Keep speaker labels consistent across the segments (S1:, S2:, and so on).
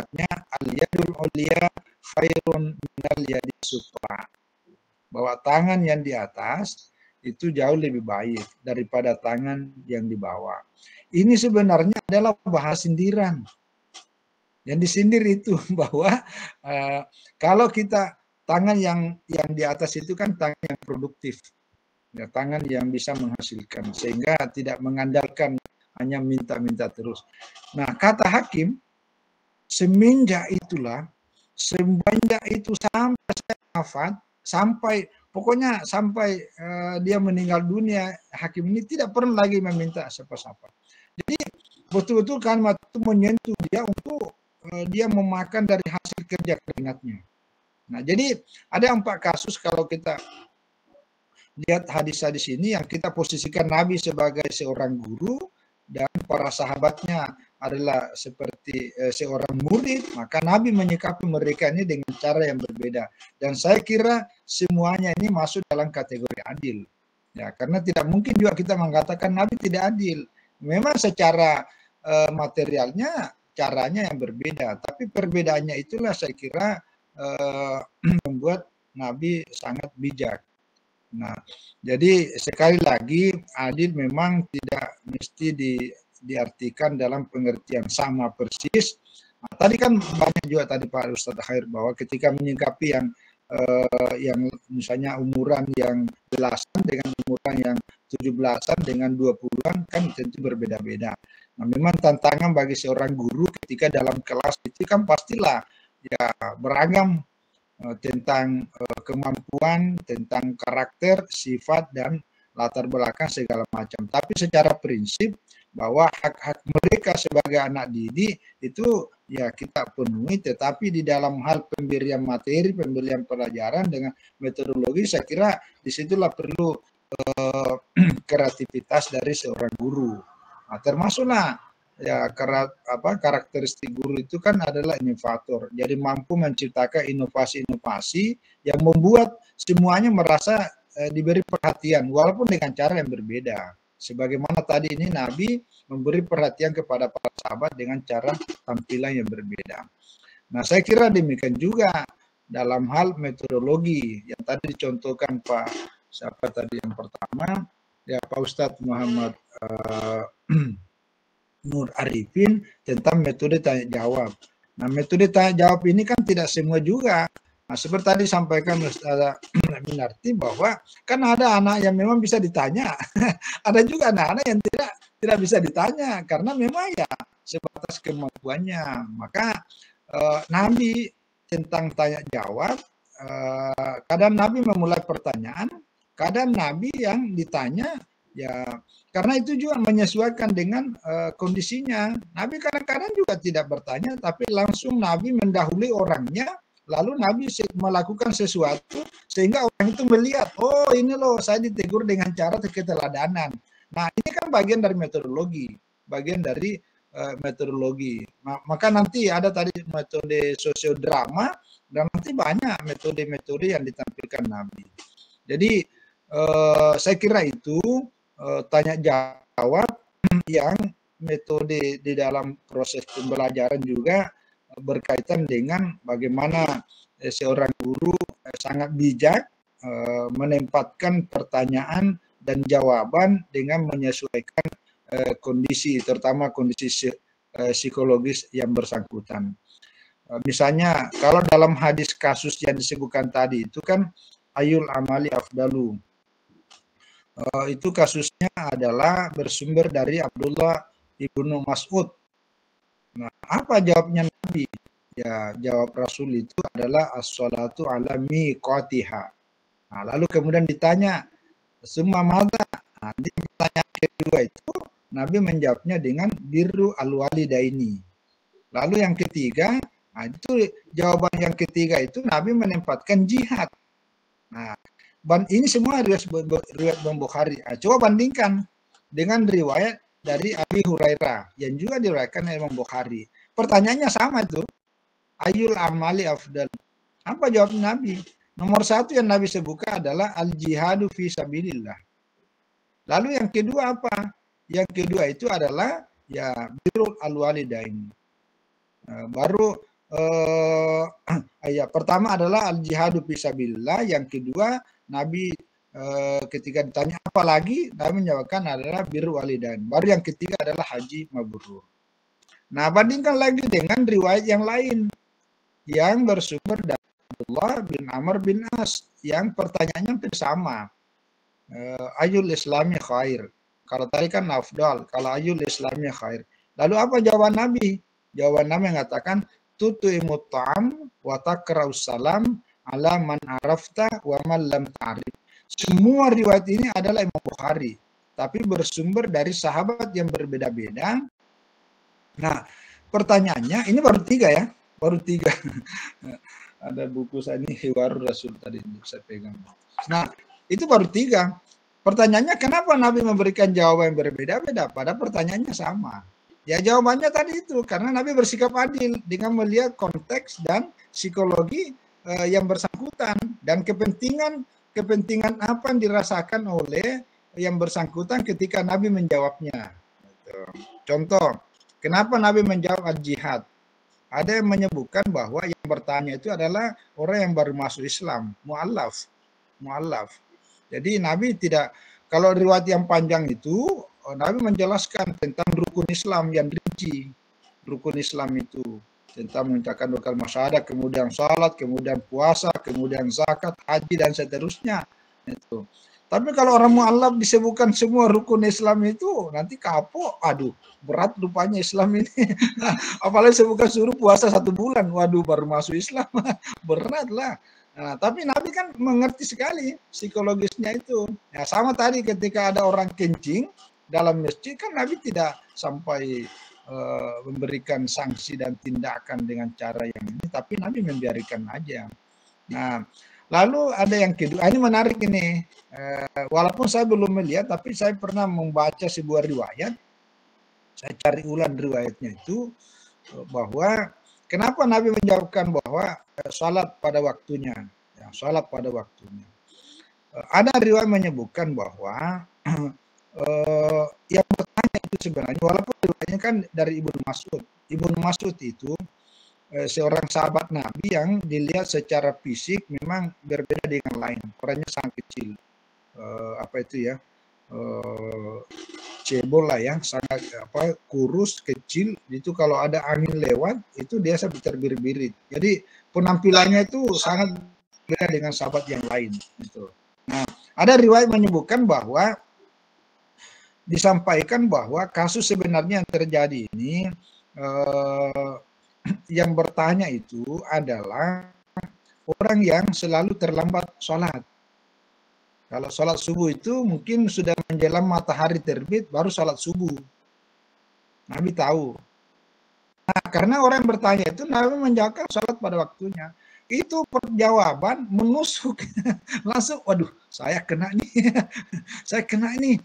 S1: kalimatnya al-yadul ulya khairun minal yadi sufla. Bahwa tangan yang di atas itu jauh lebih baik daripada tangan yang di bawah. Ini sebenarnya adalah bahasa sindiran. Yang disindir itu bahwa kalau kita tangan yang di atas itu kan tangan yang produktif, ya, tangan yang bisa menghasilkan, sehingga tidak mengandalkan hanya minta-minta terus. Nah, kata hakim, semenjak itu sampai saya wafat, sampai pokoknya sampai dia meninggal dunia, hakim ini tidak pernah lagi meminta siapa-siapa. Jadi betul-betul kalimat itu menyentuh dia untuk dia memakan dari hasil kerja keringatnya. Nah, jadi ada 4 kasus kalau kita lihat hadis-hadis ini yang kita posisikan Nabi sebagai seorang guru dan para sahabatnya adalah seperti seorang murid, maka Nabi menyikapi mereka ini dengan cara yang berbeda. Dan saya kira semuanya ini masuk dalam kategori adil. Ya, karena tidak mungkin juga kita mengatakan Nabi tidak adil. Memang secara materialnya caranya yang berbeda, tapi perbedaannya itulah saya kira membuat Nabi sangat bijak. Nah, jadi sekali lagi adil memang tidak mesti diartikan dalam pengertian sama persis. Nah, tadi kan banyak juga tadi Pak Ustadz Khair bahwa ketika menyikapi yang misalnya umuran yang belasan dengan umuran yang 17-an dengan 20-an kan tentu berbeda-beda. Nah, memang tantangan bagi seorang guru ketika dalam kelas itu kan pastilah ya beragam tentang kemampuan, tentang karakter, sifat, dan latar belakang segala macam. Tapi secara prinsip bahwa hak-hak mereka sebagai anak didik itu ya kita penuhi, tetapi di dalam hal pemberian materi, pemberian pelajaran dengan metodologi, saya kira disitulah perlu kreativitas dari seorang guru. Nah, termasuklah ya karakteristik guru itu kan adalah inovator. Jadi mampu menciptakan inovasi-inovasi yang membuat semuanya merasa diberi perhatian walaupun dengan cara yang berbeda. Sebagaimana tadi ini Nabi memberi perhatian kepada para sahabat dengan cara tampilan yang berbeda. Nah, saya kira demikian juga dalam hal metodologi yang tadi dicontohkan Pak siapa tadi yang pertama ya Pak Ustadz Muhammad Nur Arifin tentang metode tanya jawab. Nah, metode tanya jawab ini kan tidak semua juga. Nah, seperti tadi sampaikan Ustaz Minarti bahwa kan ada anak yang memang bisa ditanya, ada juga anak-anak yang tidak bisa ditanya karena memang ya sebatas kemampuannya. Maka Nabi tentang tanya jawab, kadang Nabi memulai pertanyaan, kadang Nabi yang ditanya ya karena itu juga menyesuaikan dengan kondisinya. Nabi kadang-kadang juga tidak bertanya, tapi langsung Nabi mendahului orangnya, lalu Nabi melakukan sesuatu sehingga orang itu melihat, oh ini loh saya ditegur dengan cara keteladanan. Nah, ini kan bagian dari metodologi, Maka nanti ada tadi metode sosiodrama dan nanti banyak metode-metode yang ditampilkan Nabi. Jadi saya kira itu tanya jawab yang metode di dalam proses pembelajaran juga berkaitan dengan bagaimana seorang guru sangat bijak menempatkan pertanyaan dan jawaban dengan menyesuaikan kondisi, terutama kondisi psikologis yang bersangkutan. Misalnya kalau dalam hadis kasus yang disebutkan tadi itu kan ayul amali afdalu. Itu kasusnya adalah bersumber dari Abdullah ibnu Mas'ud. Nah, apa jawabnya Nabi? Ya, jawab Rasul itu adalah as-salatu ala miqatiha. Nah, lalu kemudian ditanya, summa madza? Nah, di pertanyaan kedua itu Nabi menjawabnya dengan birru al-walidaini. Lalu yang ketiga, nah itu jawaban yang ketiga itu Nabi menempatkan jihad. Nah, ini semua riwayat Bukhari. Coba bandingkan dengan riwayat dari Abi Hurairah yang juga diriwayatkan oleh Imam Bukhari. Pertanyaannya sama itu. Ayul amali afdal. Apa jawab Nabi? Nomor satu yang Nabi sebutkan adalah al-jihadu fi sabilillah. Lalu yang kedua apa? Yang kedua itu adalah ya birrul al-walidain. Baru pertama adalah al-jihadu fisabilillah, yang kedua Nabi ketika ditanya apa lagi, Nabi menjawabkan adalah birrul walidain. Baru yang ketiga adalah haji mabrur. Nah, bandingkan lagi dengan riwayat yang lain yang bersumber dari Abdullah bin Amr bin As yang pertanyaannya hampir sama. Ayul islami khair. Kalau tadi kan afdal, kalau ayul islami khair. Lalu apa jawaban Nabi? Jawaban Nabi mengatakan tutu'imut ta'am wa takraus salam ala man arafta wa man lam ta'rif. Semua riwayat ini adalah Imam Bukhari, tapi bersumber dari sahabat yang berbeda-beda. Nah, pertanyaannya ini baru 3 ya, baru 3. Ada buku saya ini Hiwarul Rasul tadi saya pegang. Nah, itu baru 3. Pertanyaannya kenapa Nabi memberikan jawaban yang berbeda-beda pada pertanyaannya sama? Ya jawabannya tadi itu, karena Nabi bersikap adil dengan melihat konteks dan psikologi yang bersangkutan dan kepentingan apa yang dirasakan oleh yang bersangkutan ketika Nabi menjawabnya. Contoh, kenapa Nabi menjawab al-jihad? Ada yang menyebutkan bahwa yang bertanya itu adalah orang yang baru masuk Islam, mu'allaf. Jadi Nabi tidak, kalau riwayat yang panjang itu, Nabi menjelaskan tentang rukun Islam yang rinci. Rukun Islam itu tentang mengucapkan dua kalimat syahadat, kemudian salat, kemudian puasa, kemudian zakat, haji dan seterusnya. Itu. Tapi kalau orang mu'allaf disebutkan semua rukun Islam itu, nanti kapok. Aduh, berat rupanya Islam ini. Apalagi sebutkan suruh puasa 1 bulan. Waduh, baru masuk Islam. Berat lah. Nah, tapi Nabi kan mengerti sekali psikologisnya itu. Ya, sama tadi ketika ada orang kencing dalam masjid, kan Nabi tidak sampai memberikan sanksi dan tindakan dengan cara yang ini, tapi Nabi membiarkan aja. Nah, lalu ada yang kedua, ini menarik ini. Walaupun saya belum melihat, tapi saya pernah membaca sebuah riwayat. Saya cari ulang riwayatnya itu, bahwa kenapa Nabi menjawabkan bahwa salat pada waktunya. Ya, salat pada waktunya. Ada riwayat menyebutkan bahwa yang bertanya itu sebenarnya, walaupun riwayatnya kan dari Ibnu Mas'ud. Ibnu Mas'ud itu seorang sahabat Nabi yang dilihat secara fisik memang berbeda dengan lain. Orangnya sangat kecil. Cebol lah ya, sangat kurus, kecil. Itu kalau ada angin lewat, itu dia terbirit-birit. Jadi penampilannya itu sangat berbeda dengan sahabat yang lain. Gitu. Nah, ada riwayat menyebutkan bahwa disampaikan bahwa kasus sebenarnya yang terjadi ini yang bertanya itu adalah orang yang selalu terlambat sholat. Kalau sholat subuh itu mungkin sudah menjelang matahari terbit baru sholat subuh. Nabi tahu. Nah, karena orang yang bertanya itu Nabi menjawabkan sholat pada waktunya. Itu jawaban menusuk. Langsung, waduh, saya kena nih. Saya kena ini.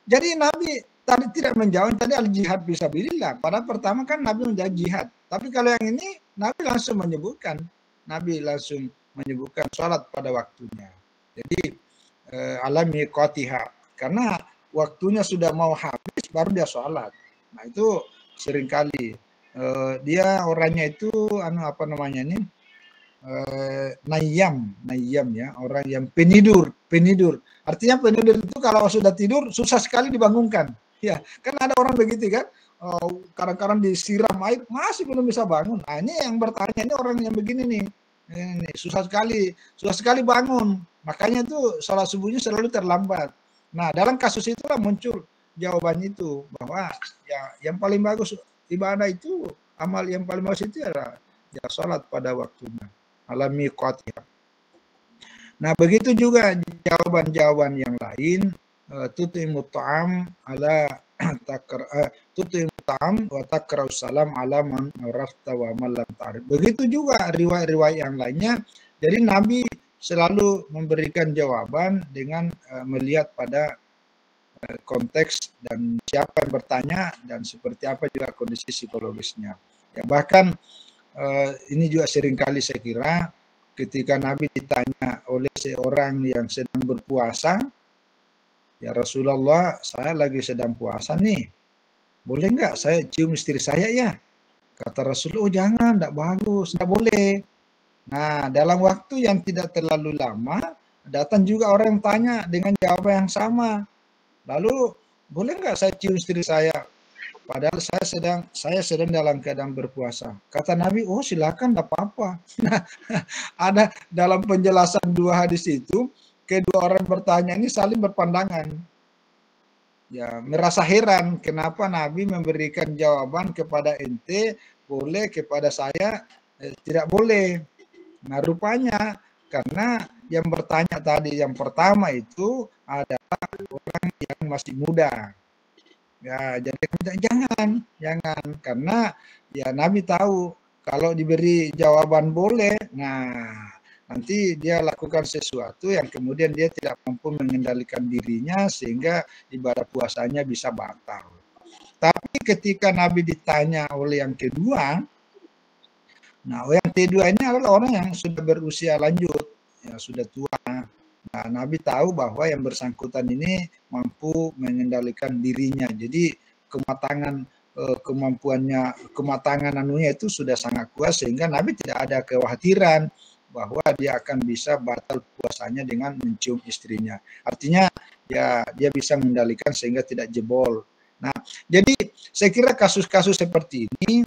S1: Jadi Nabi tadi tidak menjawab tadi al-jihad fisabilillah. Padahal pertama kan Nabi menjawab jihad. Tapi kalau yang ini Nabi langsung menyebutkan. Nabi langsung menyebutkan sholat pada waktunya. Jadi alami qatiha. Karena waktunya sudah mau habis baru dia sholat. Nah itu seringkali dia orangnya itu nayam ya, orang yang penidur. Artinya penidur itu kalau sudah tidur susah sekali dibangunkan. Ya, kan ada orang begitu kan. Kadang-kadang disiram air masih belum bisa bangun. Nah, ini yang bertanya ini orang yang begini nih. Ini susah sekali bangun. Makanya itu sholat subuhnya selalu terlambat. Nah, dalam kasus itulah muncul jawaban itu bahwa ya yang paling bagus ibadah itu, amal yang paling bagus itu adalah ya sholat pada waktunya. Alami qatiha. Nah, begitu juga jawaban-jawaban yang lain, tutimut ta'am ala tutimut ta'am wa takraus salam ala man arafta wa man lam ta'rif. Begitu juga riwayat-riwayat yang lainnya. Jadi Nabi selalu memberikan jawaban dengan melihat pada konteks dan siapa yang bertanya dan seperti apa juga kondisi psikologisnya. Ya, bahkan ini juga seringkali saya kira ketika Nabi ditanya oleh seorang yang sedang berpuasa, ya Rasulullah, saya lagi sedang puasa nih, boleh nggak saya cium istri saya ya? Kata Rasul, oh jangan, tidak bagus, tidak boleh. Nah, dalam waktu yang tidak terlalu lama, datang juga orang yang tanya dengan jawaban yang sama. Lalu, boleh nggak saya cium istri saya? Padahal saya sedang dalam keadaan berpuasa. Kata Nabi, oh silakan, tidak apa-apa. Nah, ada dalam penjelasan dua hadis itu, kedua orang bertanya ini saling berpandangan. Ya, merasa heran kenapa Nabi memberikan jawaban kepada ente boleh, kepada saya tidak boleh. Nah, rupanya karena yang bertanya tadi yang pertama itu adalah orang yang masih muda. Ya, jadi jangan karena ya Nabi tahu kalau diberi jawaban boleh, nah nanti dia lakukan sesuatu yang kemudian dia tidak mampu mengendalikan dirinya sehingga ibadah puasanya bisa batal. Tapi ketika Nabi ditanya oleh yang kedua, nah yang kedua ini adalah orang yang sudah berusia lanjut, ya sudah tua. Nah, Nabi tahu bahwa yang bersangkutan ini mampu mengendalikan dirinya. Jadi kematangan kematangan anunya itu sudah sangat kuat sehingga Nabi tidak ada kekhawatiran bahwa dia akan bisa batal puasanya dengan mencium istrinya. Artinya ya dia bisa mengendalikan sehingga tidak jebol. Nah, jadi saya kira kasus-kasus seperti ini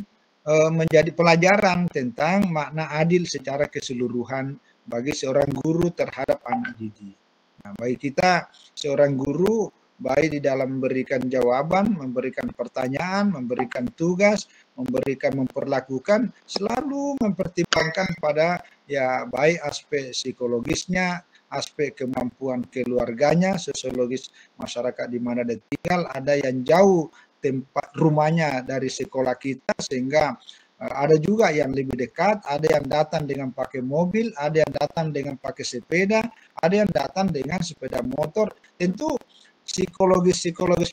S1: menjadi pelajaran tentang makna adil secara keseluruhan bagi seorang guru terhadap anak didik. Nah, bagi kita seorang guru baik di dalam memberikan jawaban, memberikan pertanyaan, memberikan tugas, memperlakukan selalu mempertimbangkan pada ya baik aspek psikologisnya, aspek kemampuan keluarganya, sosiologis masyarakat di mana dia tinggal, ada yang jauh tempat rumahnya dari sekolah kita sehingga ada juga yang lebih dekat, ada yang datang dengan pakai mobil, ada yang datang dengan pakai sepeda, ada yang datang dengan sepeda motor. Tentu psikologis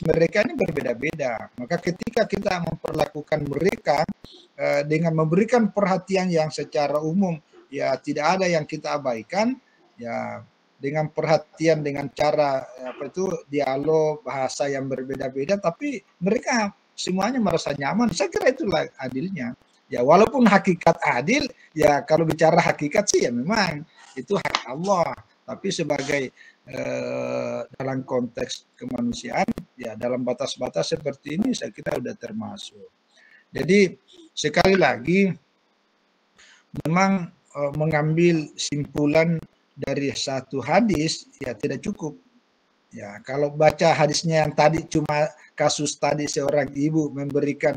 S1: mereka ini berbeda-beda. Maka ketika kita memperlakukan mereka dengan memberikan perhatian yang secara umum, ya tidak ada yang kita abaikan, ya dengan perhatian, dengan cara dialog, bahasa yang berbeda-beda, tapi mereka semuanya merasa nyaman. Saya kira itulah adilnya. Ya walaupun hakikat adil, ya kalau bicara hakikat sih ya memang itu hak Allah. Tapi sebagai dalam konteks kemanusiaan, ya dalam batas-batas seperti ini saya kira sudah termasuk. Jadi sekali lagi, memang mengambil simpulan dari satu hadis ya tidak cukup. Ya kalau baca hadisnya yang tadi cuma kasus tadi seorang ibu memberikan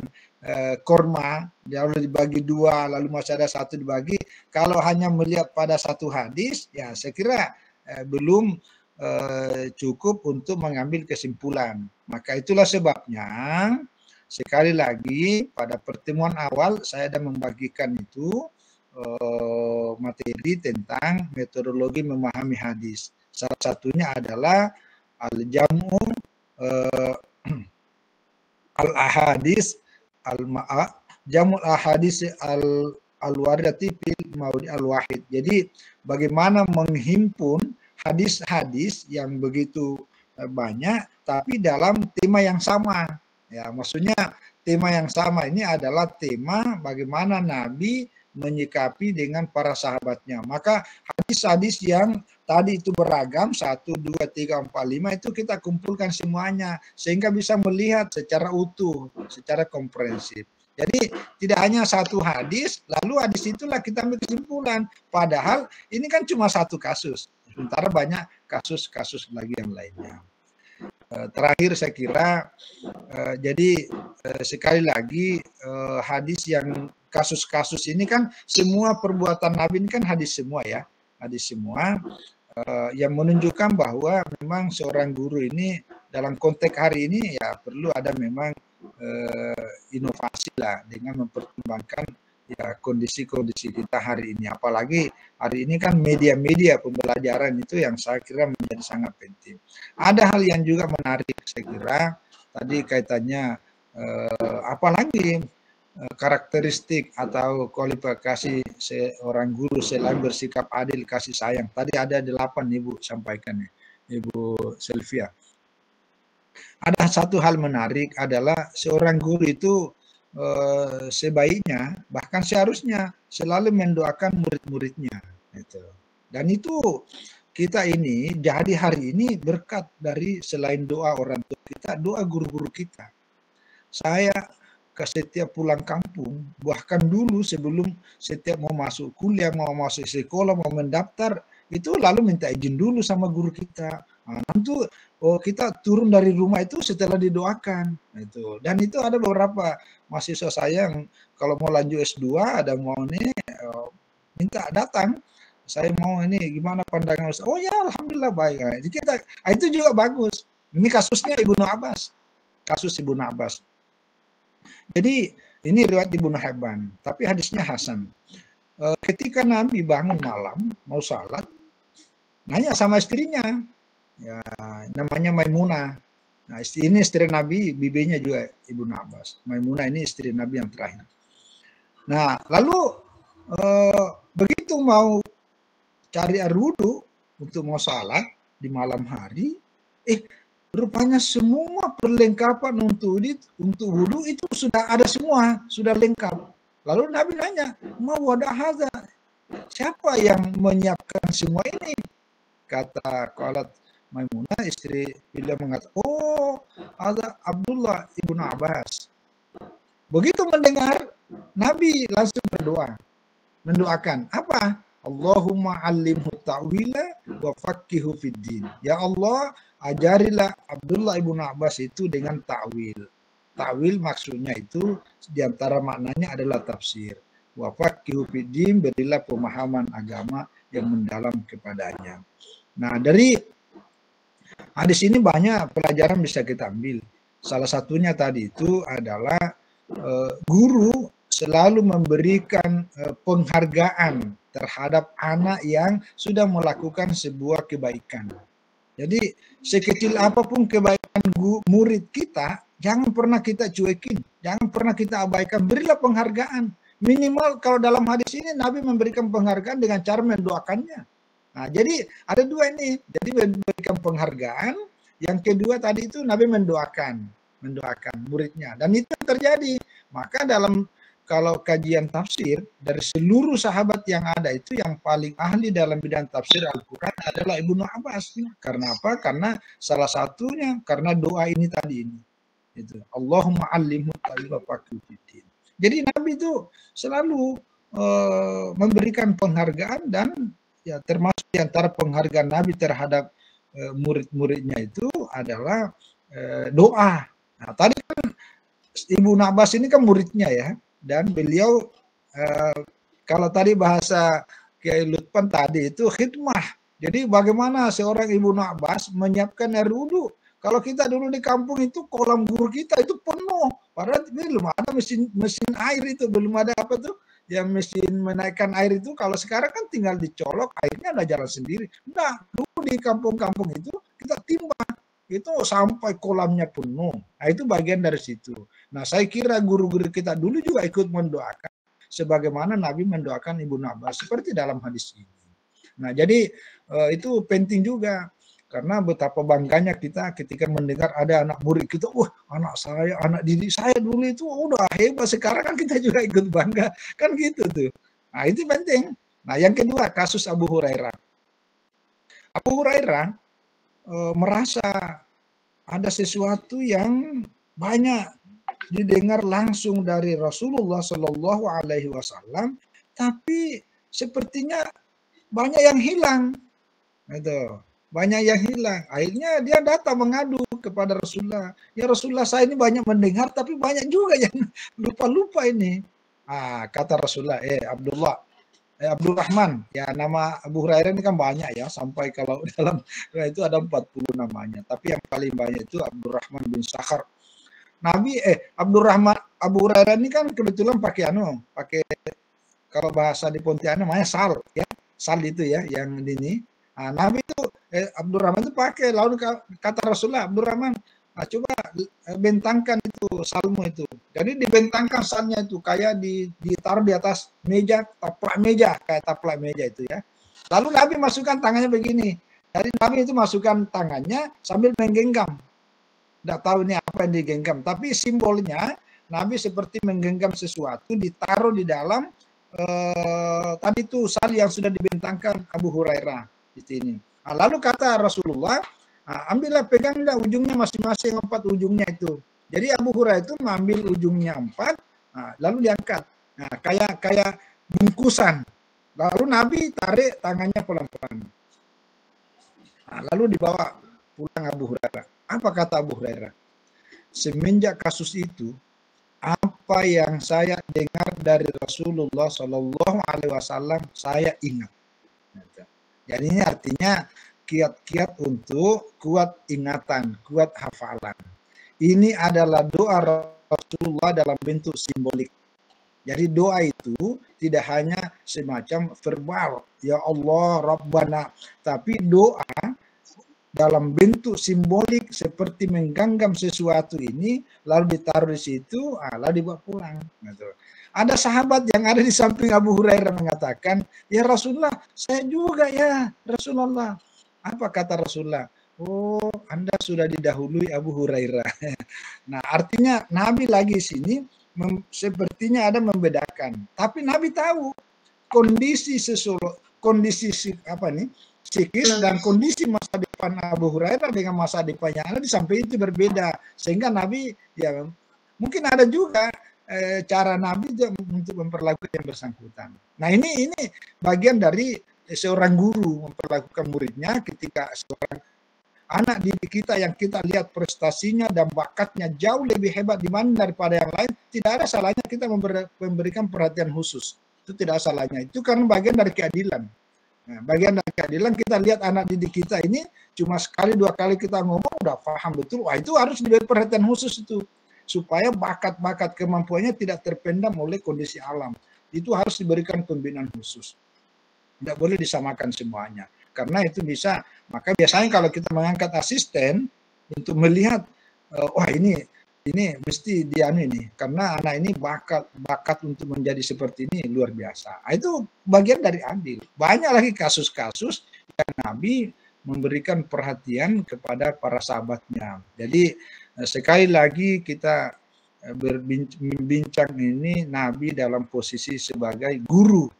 S1: korma, lalu dibagi dua, lalu masih ada satu dibagi. Kalau hanya melihat pada satu hadis, ya saya kira belum cukup untuk mengambil kesimpulan. Maka itulah sebabnya sekali lagi pada pertemuan awal saya ada membagikan itu materi tentang metodologi memahami hadis. Salah satunya adalah al-jam'u al-ahadis jamul ahadis al-waridati fil maudi al-wahid. Jadi bagaimana menghimpun hadis-hadis yang begitu banyak tapi dalam tema yang sama. Ya, maksudnya tema yang sama ini adalah tema bagaimana Nabi menyikapi dengan para sahabatnya. Maka hadis-hadis yang tadi itu beragam 1, 2, 3, 4, 5 itu kita kumpulkan semuanya sehingga bisa melihat secara utuh, secara komprehensif. Jadi tidak hanya satu hadis, lalu hadis itulah kita ambil kesimpulan. Padahal ini kan cuma satu kasus, sementara banyak kasus-kasus lagi yang lainnya. Terakhir saya kira, jadi sekali lagi hadis yang kasus-kasus ini kan semua perbuatan Nabi ini kan hadis semua ya, hadis semua yang menunjukkan bahwa memang seorang guru ini dalam konteks hari ini ya perlu ada memang inovasi lah dengan mempertimbangkan ya kondisi-kondisi kita hari ini. Apalagi hari ini kan media-media pembelajaran itu yang saya kira menjadi sangat penting. Ada hal yang juga menarik saya kira tadi kaitannya apalagi karakteristik atau kualifikasi seorang guru selain bersikap adil, kasih sayang. Tadi ada 8 Ibu sampaikan, Ibu Selvia. Ada satu hal menarik adalah seorang guru itu sebaiknya, bahkan seharusnya selalu mendoakan murid-muridnya. Gitu. Dan itu kita ini jadi hari ini berkat dari selain doa orang tua kita, doa guru-guru kita. Saya ke setiap pulang kampung, bahkan dulu sebelum setiap mau masuk kuliah, mau masuk sekolah, mau mendaftar, itu lalu minta izin dulu sama guru kita. Nah, tentu kita turun dari rumah itu setelah didoakan. Itu. Dan itu ada beberapa mahasiswa saya yang kalau mau lanjut S2, ada mau ini minta datang. Saya mau ini gimana pandangan Ustaz? Oh ya, alhamdulillah baik. Nah, itu juga bagus. Ini kasusnya Ibnu Abbas. Kasus Ibnu Abbas. Jadi ini riwayat Ibnu Hibban, tapi hadisnya hasan. Ketika Nabi bangun malam mau salat, nanya sama istrinya, ya namanya Maimunah. Nah, ini istri Nabi, bibinya juga Ibnu Abbas. Maimunah ini istri Nabi yang terakhir. Nah, lalu begitu mau cari air wudhu untuk mau salat di malam hari, rupanya semua perlengkapan untuk wudhu itu sudah ada semua, sudah lengkap. Lalu Nabi nanya, ma wada hadza? Siapa yang menyiapkan semua ini? Kata qalat Maimunah, istri beliau mengatakan, oh, ada Abdullah ibnu Abbas. Begitu mendengar, Nabi langsung berdoa, mendoakan apa? Allahumma alimhu ta'wila wa faqihu fid din. Ya Allah, ajarilah Abdullah ibnu Abbas itu dengan ta'wil. Ta'wil maksudnya itu diantara maknanya adalah tafsir. Wa faqihu fid din, berilah pemahaman agama yang mendalam kepadanya. Nah, dari hadis ini banyak pelajaran bisa kita ambil. Salah satunya tadi itu adalah guru selalu memberikan penghargaan terhadap anak yang sudah melakukan sebuah kebaikan. Jadi sekecil apapun kebaikan murid kita, jangan pernah kita cuekin, jangan pernah kita abaikan, berilah penghargaan. Minimal kalau dalam hadis ini Nabi memberikan penghargaan dengan cara mendoakannya. Nah, jadi ada dua ini, jadi memberikan penghargaan, yang kedua tadi itu Nabi mendoakan muridnya, dan itu terjadi. Maka dalam kalau kajian tafsir dari seluruh sahabat yang ada itu yang paling ahli dalam bidang tafsir Al-Quran adalah Ibnu Abbas. Karena apa? Karena salah satunya karena doa ini tadi ini. Itu Allahumma alimhu ta'wila faqihu fiddin. Jadi Nabi itu selalu memberikan penghargaan, dan ya termasuk di antara penghargaan Nabi terhadap murid-muridnya itu adalah doa. Nah, tadi kan Ibnu Abbas ini kan muridnya ya. Dan beliau kalau tadi bahasa Kiai Lutfan tadi itu khidmah. Jadi bagaimana seorang Ibnu Abbas menyiapkan air wudhu. Kalau kita dulu di kampung itu kolam guru kita itu penuh. Padahal belum ada mesin air itu, belum ada apa tuh yang mesin menaikkan air itu. Kalau sekarang kan tinggal dicolok, airnya ada jalan sendiri. Nah, dulu di kampung-kampung itu kita timba. Itu sampai kolamnya penuh. Nah, itu bagian dari situ. Nah, saya kira guru-guru kita dulu juga ikut mendoakan sebagaimana Nabi mendoakan Ibnu Abbas seperti dalam hadis ini. Nah, jadi itu penting juga karena betapa bangganya kita ketika mendengar ada anak murid kita, wah, anak saya, anak didik saya dulu itu udah hebat, sekarang kan kita juga ikut bangga. Kan gitu tuh. Nah, itu penting. Nah, yang kedua kasus Abu Hurairah. Abu Hurairah merasa ada sesuatu yang banyak didengar langsung dari Rasulullah Shallallahu Alaihi Wasallam, tapi sepertinya banyak yang hilang, gitu. Banyak yang hilang. Akhirnya dia datang mengadu kepada Rasulullah. Ya Rasulullah, saya ini banyak mendengar, tapi banyak juga yang lupa-lupa ini. Kata Rasulullah, Abdurrahman, ya nama Abu Hurairah ini kan banyak ya, sampai kalau dalam itu ada 40 namanya, tapi yang paling banyak itu Abdurrahman bin Sakhar. Nabi Abu Hurairah ini kan kebetulan pakai kalau bahasa di Pontianak namanya sal ya, sal itu ya yang ini. Nabi itu Abdurrahman itu pakai, lalu kata Rasulullah, Abdurrahman, coba bentangkan itu salmu itu. Jadi dibentangkan salnya itu kayak ditaruh di atas meja, taplak meja, kayak taplak meja itu ya. Lalu Nabi masukkan tangannya begini. Jadi Nabi itu masukkan tangannya sambil menggenggam. Tidak tahu ini apa yang digenggam, tapi simbolnya Nabi seperti menggenggam sesuatu, ditaruh di dalam tadi itu sali yang sudah dibentangkan Abu Hurairah di sini. Nah, lalu kata Rasulullah, ambillah, peganglah ujungnya masing-masing 4 ujungnya itu. Jadi Abu Hurairah itu mengambil ujungnya 4, lalu diangkat. Nah, kayak bungkusan. Lalu Nabi tarik tangannya pelan-pelan. Nah, lalu dibawa pulang Abu Hurairah. Apa kata Abu Hurairah? Semenjak kasus itu, apa yang saya dengar dari Rasulullah Shallallahu Alaihi Wasallam saya ingat. Jadi ini artinya kiat-kiat untuk kuat ingatan, kuat hafalan. Ini adalah doa Rasulullah dalam bentuk simbolik. Jadi doa itu tidak hanya semacam verbal, ya Allah Rabbana, tapi doa dalam bentuk simbolik seperti menggenggam sesuatu ini, lalu ditaruh di situ, lalu dibawa pulang. Gitu. Ada sahabat yang ada di samping Abu Hurairah mengatakan, ya Rasulullah, saya juga ya Rasulullah. Apa kata Rasulullah? Oh, Anda sudah didahului Abu Hurairah. Nah, artinya Nabi lagi sini sepertinya ada membedakan. Tapi Nabi tahu kondisi psikis dan kondisi masa depan Abu Hurairah dengan masa depannya Anda di samping itu berbeda, sehingga Nabi ya mungkin ada juga cara Nabi untuk memperlakukan yang bersangkutan. Nah ini bagian dari seorang guru memperlakukan muridnya ketika seorang anak didik kita yang kita lihat prestasinya dan bakatnya jauh lebih hebat daripada yang lain, tidak ada salahnya kita memberikan perhatian khusus. Itu tidak salahnya. Itu karena bagian dari keadilan. Nah, bagian dari keadilan kita lihat anak didik kita ini cuma sekali 2 kali kita ngomong udah paham betul. Wah, itu harus diberi perhatian khusus itu supaya bakat-bakat kemampuannya tidak terpendam oleh kondisi alam. Itu harus diberikan pembinaan khusus. Tidak boleh disamakan semuanya. Karena itu bisa, maka biasanya kalau kita mengangkat asisten untuk melihat wah ini mesti dia ini karena anak ini bakat untuk menjadi seperti ini luar biasa. Itu bagian dari adil. Banyak lagi kasus-kasus yang Nabi memberikan perhatian kepada para sahabatnya. Jadi sekali lagi kita berbincang ini Nabi dalam posisi sebagai guru,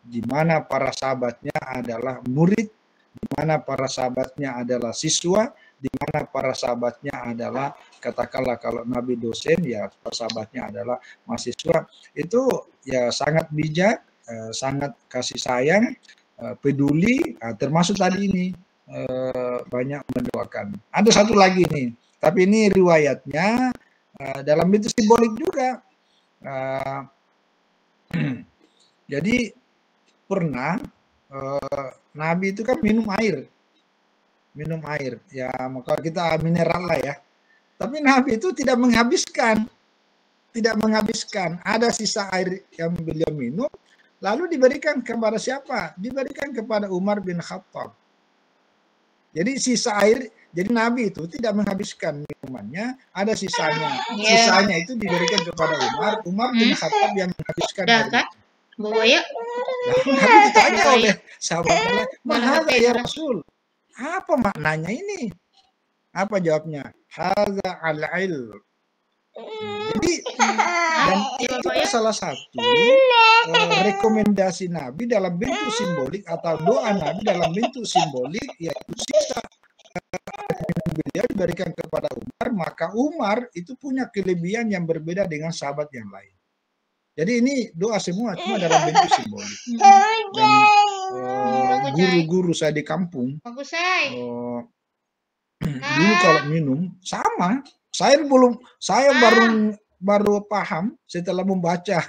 S1: di mana para sahabatnya adalah murid, di mana para sahabatnya adalah siswa, di mana para sahabatnya adalah katakanlah kalau Nabi dosen ya para sahabatnya adalah mahasiswa. Itu ya sangat bijak, sangat kasih sayang, peduli, termasuk tadi ini banyak mendoakan. Ada satu lagi nih, tapi ini riwayatnya dalam bentuk simbolik juga. Jadi pernah Nabi itu kan minum air ya, maka kita mineral lah ya, tapi Nabi itu tidak menghabiskan, ada sisa air yang beliau minum lalu diberikan kepada siapa? Diberikan kepada Umar bin Khattab. Jadi sisa air, jadi Nabi itu tidak menghabiskan minumannya, ada sisanya, sisanya itu diberikan kepada Umar bin Khattab yang menghabiskan air itu.
S2: Buaya.
S1: Nabi ditanya oleh sahabatnya, "Mahadza ya Rasul?" Apa maknanya ini? Apa jawabnya? Hadza al-ilm. Jadi dan itu salah satu rekomendasi Nabi dalam bentuk simbolik atau doa Nabi dalam bentuk simbolik, yaitu sisa beliau diberikan kepada Umar, maka Umar itu punya kelebihan yang berbeda dengan sahabat yang lain. Jadi ini doa semua cuma dalam bentuk simbolik. Dan guru-guru saya di kampung, dulu kalau minum sama, saya baru paham setelah membaca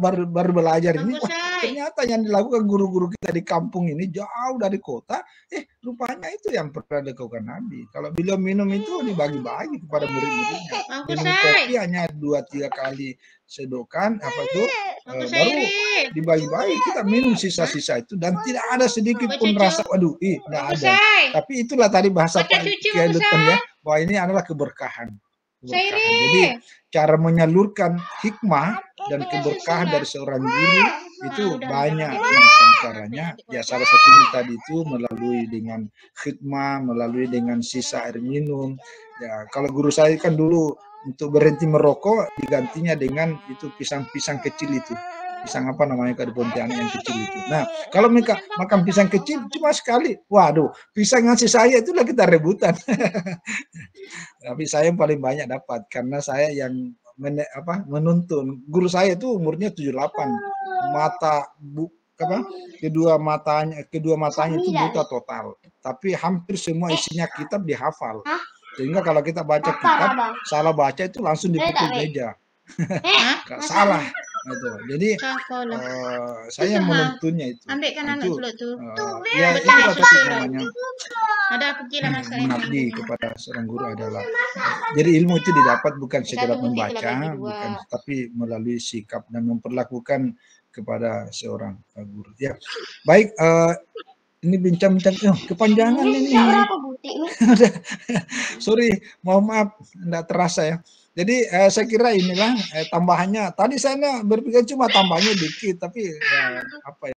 S1: baru belajar ini. Wah, ternyata yang dilakukan guru-guru kita di kampung ini jauh dari kota, rupanya itu yang pernah dilakukan Nabi. Kalau beliau minum itu dibagi-bagi kepada murid-muridnya. Minum kopi hanya 2-3 kali sedokan baru dibagi-bagi, kita minum sisa-sisa itu dan tidak ada sedikit pun rasa waduh tidak ada. Tapi itulah tadi bahasa Pak Kiai Lutfi ya, bahwa ini adalah keberkahan. Jadi cara menyalurkan hikmah dan keberkahan dari seorang guru itu banyak macam caranya. Ya salah satunya tadi itu melalui dengan khidmah, melalui dengan sisa air minum. Ya kalau guru saya kan dulu untuk berhenti merokok digantinya dengan itu pisang-pisang kecil itu. Pisang apa namanya kalau di Pontianak yang kecil itu. Nah, kalau mereka makan pisang kecil cuma sekali, waduh, pisang ngasih saya itulah kita rebutan. Tapi saya yang paling banyak dapat karena saya yang menuntun. Guru saya itu umurnya 78. Kedua matanya itu buta total. Tapi hampir semua isinya kitab dihafal. Sehingga kalau kita baca kitab, salah baca itu langsung dipukul meja. Salah. Gitu. Jadi saya menuntunnya itu. Ya itulah tadi namanya. Mengabdi kepada seorang guru adalah. Jadi ilmu itu didapat bukan sekedar membaca, bukan, tapi melalui sikap dan memperlakukan kepada seorang guru. Ya, baik. Ini bincang-bincang, kepanjangan ini. Sorry, mohon maaf, tidak terasa ya. Jadi saya kira inilah tambahannya. Tadi saya berpikir cuma tambahnya dikit, tapi apa ya?